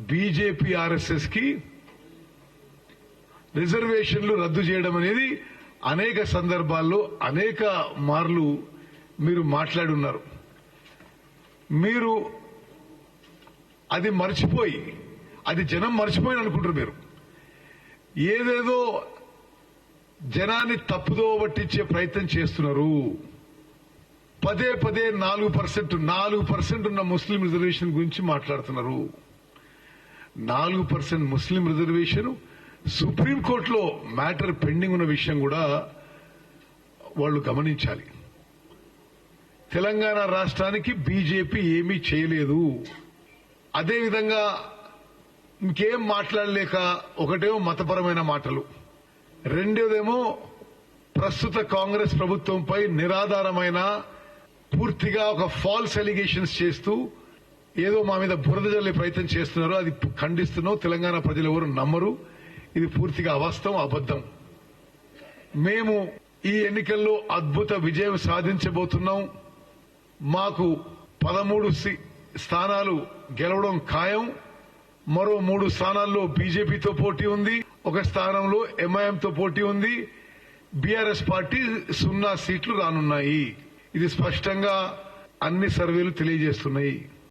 BJP RSS కి రిజర్వేషన్లు రద్దు చేయడం అనేది అనేక సందర్భాల్లో అనేక మార్లు మీరు మాట్లాడున్నారు. మీరు అది మర్చిపోయి, అది జనం మర్చిపోయి అనుకుంటారు. మీరు ఏదేదో జనాన్ని తప్పుదో పట్టించే ప్రయత్నం చేస్తున్నారు. పదే 4% ఉన్న ముస్లిం రిజర్వేషన్ గురించి మాట్లాడుతున్నారు. 4% ముస్లిం రిజర్వేషన్ సుప్రీంకోర్టులో మ్యాటర్ పెండింగ్ ఉన్న విషయం కూడా వాళ్ళు గమనించాలి. తెలంగాణ రాష్ట్రానికి బీజేపీ ఏమీ చేయలేదు. అదేవిధంగా ఇంకేం మాట్లాడలేక ఒకటేమో మతపరమైన మాటలు, రెండోదేమో ప్రస్తుత కాంగ్రెస్ ప్రభుత్వంపై నిరాధారమైన పూర్తిగా ఒక ఫాల్స్ అలిగేషన్స్ చేస్తూ ఏదో మా మీద బురద జల్లే ప్రయత్నం చేస్తున్నారు. అది ఖండిస్తున్నాం. తెలంగాణ ప్రజలు ఎవరు నమ్మరు. ఇది పూర్తిగా అవాస్తవం, అబద్దం. మేము ఈ ఎన్నికల్లో అద్భుత విజయం సాధించబోతున్నాం. మాకు 13 స్థానాలు గెలవడం ఖాయం. మరో 3 స్థానాల్లో బీజేపీతో పోటీ ఉంది. ఒక స్థానంలో ఎంఐఎంతో పోటీ ఉంది. బీఆర్ఎస్ పార్టీ 0 సీట్లు రానున్నాయి. ఇది స్పష్టంగా అన్ని సర్వేలు తెలియజేస్తున్నాయి.